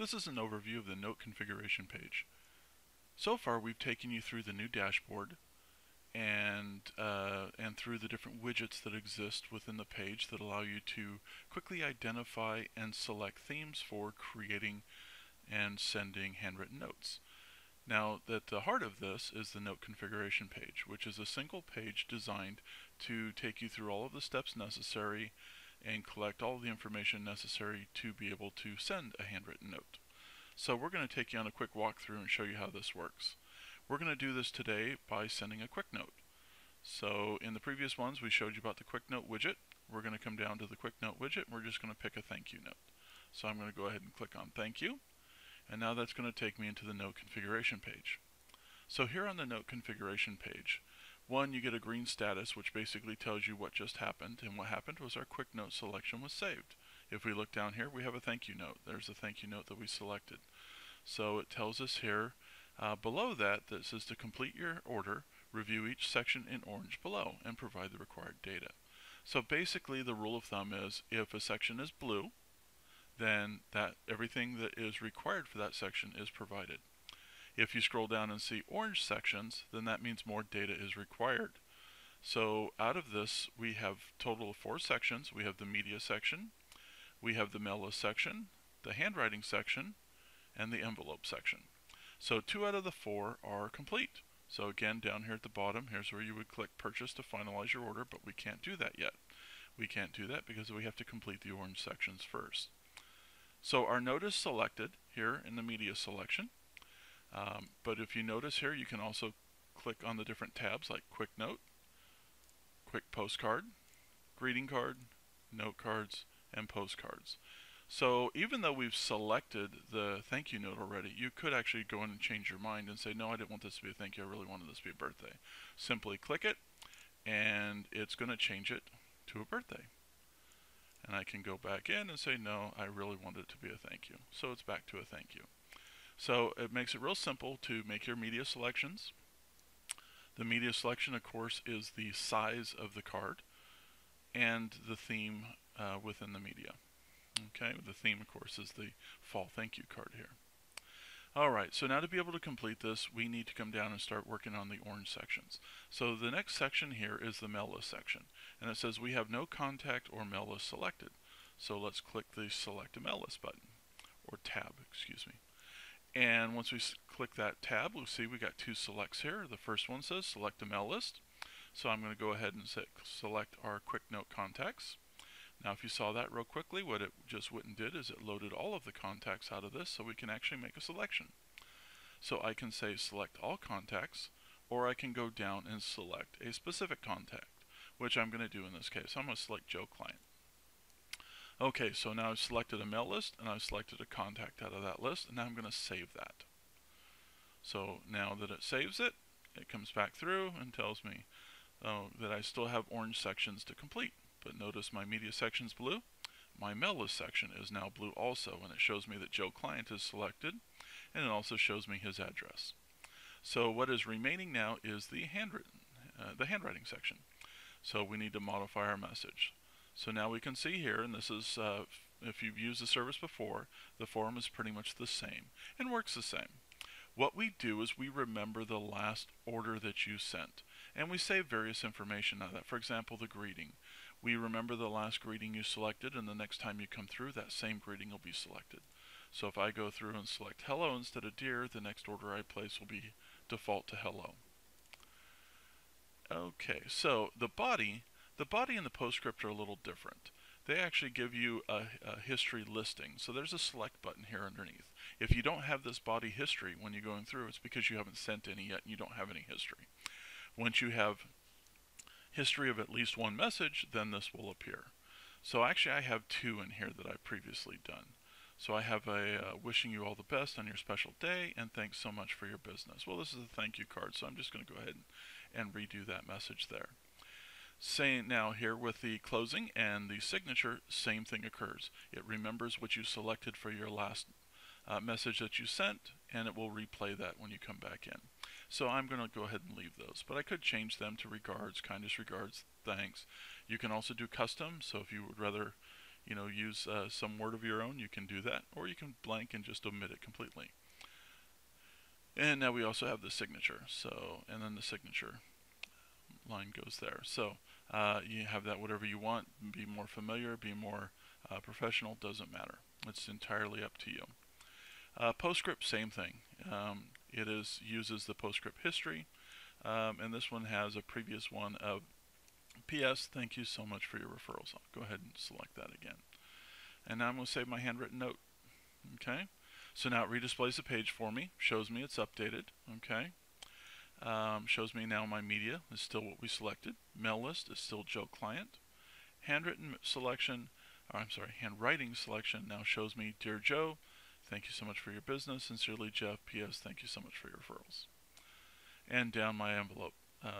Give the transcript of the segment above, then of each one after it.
This is an overview of the note configuration page. So far we've taken you through the new dashboard and through the different widgets that exist within the page that allow you to quickly identify and select themes for creating and sending handwritten notes. Now, at the heart of this is the note configuration page, which is a single page designed to take you through all of the steps necessary and collect all of the information necessary to be able to send a handwritten note. So we're going to take you on a quick walkthrough and show you how this works. We're going to do this today by sending a quick note. So in the previous ones we showed you about the quick note widget. We're going to come down to the quick note widget and we're just going to pick a thank you note. So I'm going to go ahead and click on thank you, and now that's going to take me into the note configuration page. So here on the note configuration page, you get a green status, which basically tells you what just happened, and what happened was our quick note selection was saved. If we look down here, we have a thank you note. There's the thank you note that we selected. So it tells us here below that says to complete your order, review each section in orange below and provide the required data. So basically the rule of thumb is if a section is blue, then everything that is required for that section is provided. If you scroll down and see orange sections, then that means more data is required. So out of this, we have a total of 4 sections. We have the media section, we have the mail list section, the handwriting section, and the envelope section. So 2 out of the 4 are complete. So again, down here at the bottom, here's where you would click purchase to finalize your order, but we can't do that yet. We can't do that because we have to complete the orange sections first. So our note is selected here in the media selection. But if you notice here, you can also click on the different tabs like Quick Note, Quick Postcard, Greeting Card, Note Cards, and Postcards. So even though we've selected the thank you note already, you could actually go in and change your mind and say, no, I didn't want this to be a thank you, I really wanted this to be a birthday. Simply click it, and it's going to change it to a birthday. And I can go back in and say, no, I really wanted it to be a thank you. So it's back to a thank you. So it makes it real simple to make your media selections. The media selection, of course, is the size of the card and the theme within the media. Okay, the theme, of course, is the fall thank you card here. Alright, so now to be able to complete this, we need to come down and start working on the orange sections. So the next section here is the mail list section, and it says we have no contact or mail list selected. So let's click the select a mail list button, or tab, excuse me. And once we click that tab, we'll see we got 2 selects here. The first one says select a mail list. So I'm going to go ahead and select our quick note contacts. Now if you saw that real quickly, what it just went and did is it loaded all of the contacts out of this so we can actually make a selection. So I can say select all contacts, or I can go down and select a specific contact, which I'm going to do in this case. I'm going to select Joe Client. Okay, so now I've selected a mail list and I've selected a contact out of that list, and now I'm going to save that. So now that it saves it, it comes back through and tells me that I still have orange sections to complete. But notice my media section is blue. My mail list section is now blue also, and it shows me that Joe Client is selected, and it also shows me his address. So what is remaining now is the handwriting section. So we need to modify our message. So now we can see here, and this is, if you've used the service before, the form is pretty much the same and works the same. What we do is we remember the last order that you sent, and we save various information out of that. For example, the greeting. We remember the last greeting you selected, and the next time you come through, that same greeting will be selected. So if I go through and select hello instead of dear, the next order I place will be default to hello. Okay, so the body and the postscript are a little different. They actually give you a history listing. So there's a select button here underneath. If you don't have this body history when you're going through, it's because you haven't sent any yet and you don't have any history. Once you have history of at least 1 message, then this will appear. So actually I have 2 in here that I've previously done. So I have a wishing you all the best on your special day and thanks so much for your business. Well, this is a thank you card, so I'm just going to go ahead and redo that message there. Same now here with the closing and the signature, same thing occurs. It remembers what you selected for your last message that you sent, and it will replay that when you come back in. So I'm going to go ahead and leave those, but I could change them to regards, kindest regards, thanks. You can also do custom, so if you would rather use some word of your own, you can do that, or you can blank and just omit it completely. And now we also have the signature, and then the signature line goes there. So you have that whatever you want, be more familiar, be more professional, doesn't matter. It's entirely up to you. Postscript, same thing. It uses the postscript history, and this one has a previous one of P.S. Thank you so much for your referrals. I'll go ahead and select that again. And now I'm going to save my handwritten note. Okay, so now it redisplays the page for me, shows me it's updated. Okay, shows me now my media is still what we selected. Mail list is still Joe Client. Handwriting selection now shows me Dear Joe, thank you so much for your business. Sincerely, Jeff. P.S. Thank you so much for your referrals. And down my envelope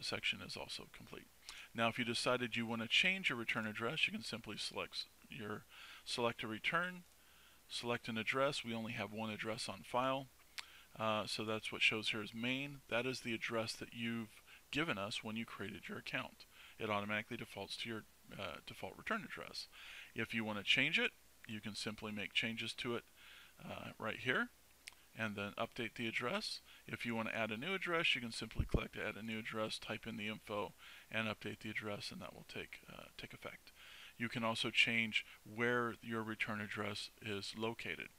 section is also complete. Now, if you decided you want to change your return address, you can simply select a return, select an address. We only have one address on file, so that's what shows here as main. That is the address that you've given us when you created your account. It automatically defaults to your default return address. If you want to change it, you can simply make changes to it right here, and then update the address. If you want to add a new address, you can simply click to add a new address, type in the info, and update the address, and that will take effect. You can also change where your return address is located.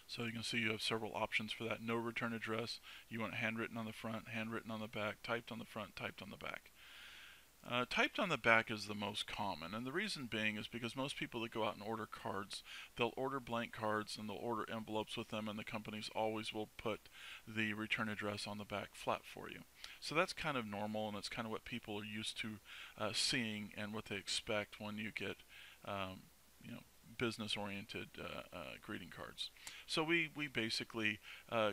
So you can see you have several options for that. No return address, you want handwritten on the front, handwritten on the back, typed on the front, typed on the back. Typed on the back is the most common, and the reason being is because most people that go out and order cards, they'll order blank cards and they'll order envelopes with them, and the companies always will put the return address on the back flat for you. So that's kind of normal, and that's kind of what people are used to seeing and what they expect when you get business-oriented greeting cards. So we basically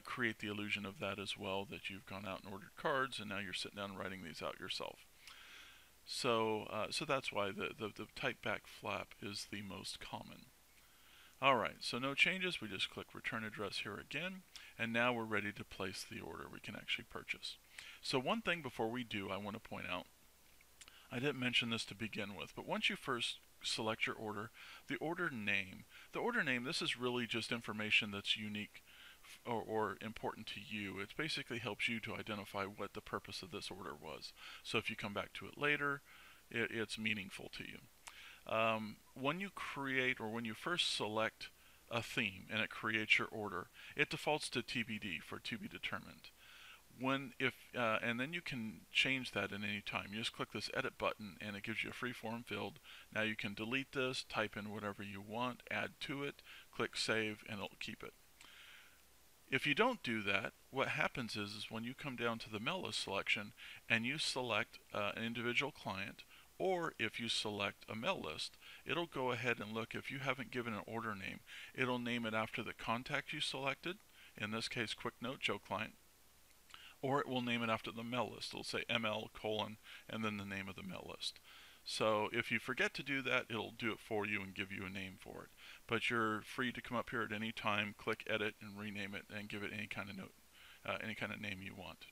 create the illusion of that as well, that you've gone out and ordered cards and now you're sitting down and writing these out yourself. So that's why the type back flap is the most common. Alright, so no changes. We just click return address here again, and now we're ready to place the order. We can actually purchase. So one thing before we do, I want to point out, I didn't mention this to begin with, but once you first select your order, the order name, this is really just information that's unique or important to you. It basically helps you to identify what the purpose of this order was. So if you come back to it later, it's meaningful to you. When you create, or when you first select a theme and it creates your order, it defaults to TBD, for to be determined. And then you can change that at any time. You just click this edit button and it gives you a free form field. Now you can delete this, type in whatever you want, add to it, click save, and it'll keep it. If you don't do that, what happens is when you come down to the mail list selection and you select an individual client, or if you select a mail list, it'll go ahead and look. If you haven't given an order name, it'll name it after the contact you selected, in this case Quick-Note, Joe Client, or it will name it after the mail list. It'll say ML : and then the name of the mail list. So if you forget to do that, it'll do it for you and give you a name for it. But you're free to come up here at any time, click edit, and rename it, and give it any kind of note, any kind of name you want.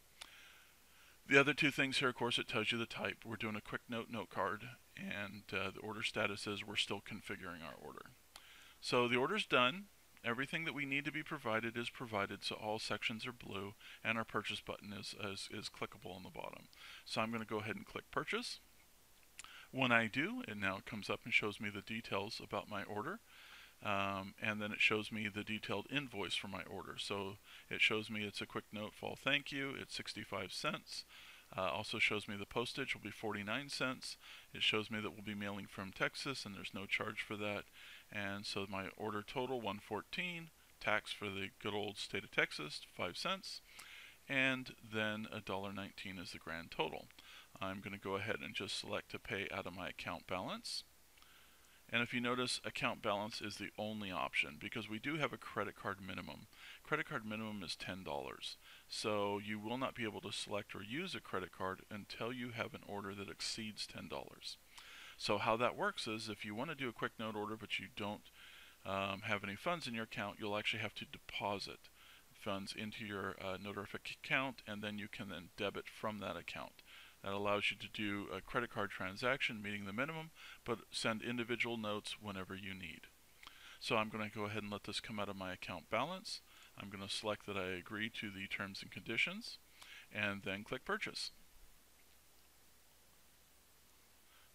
The other two things here, of course, it tells you the type. We're doing a Quick-Note note card, and the order status is we're still configuring our order. So the order's done. Everything that we need to be provided is provided, so all sections are blue, and our purchase button is clickable on the bottom. So I'm going to go ahead and click purchase. When I do, it now comes up and shows me the details about my order, and then it shows me the detailed invoice for my order. So it shows me it's a Quick-Note fall thank you, it's 65 cents. Also shows me the postage will be 49 cents. It shows me that we'll be mailing from Texas and there's no charge for that. And so my order total, $114, tax for the good old state of Texas, 5 cents, and then $1.19 is the grand total. I'm going to go ahead and just select to pay out of my account balance. And if you notice, account balance is the only option because we do have a credit card minimum. Credit card minimum is $10. So you will not be able to select or use a credit card until you have an order that exceeds $10. So how that works is if you want to do a Quick-Note order but you don't have any funds in your account, you'll actually have to deposit funds into your Noterific account, and then you can then debit from that account. That allows you to do a credit card transaction meeting the minimum, but send individual notes whenever you need. So I'm going to go ahead and let this come out of my account balance. I'm going to select that I agree to the terms and conditions, and then click Purchase.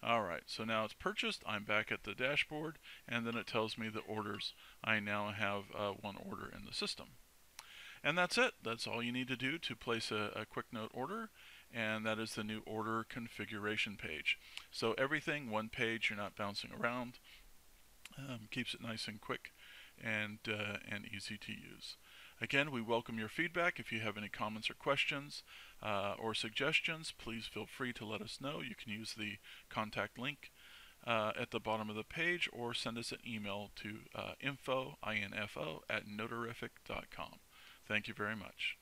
Alright, so now it's purchased. I'm back at the dashboard, and then it tells me the orders. I now have one order in the system. And that's it. That's all you need to do to place a Quick-Note order, and that is the new order configuration page. So everything, one page, you're not bouncing around. Keeps it nice and quick and easy to use. Again, we welcome your feedback. If you have any comments or questions or suggestions, please feel free to let us know. You can use the contact link at the bottom of the page, or send us an email to info@notarific.com. Thank you very much.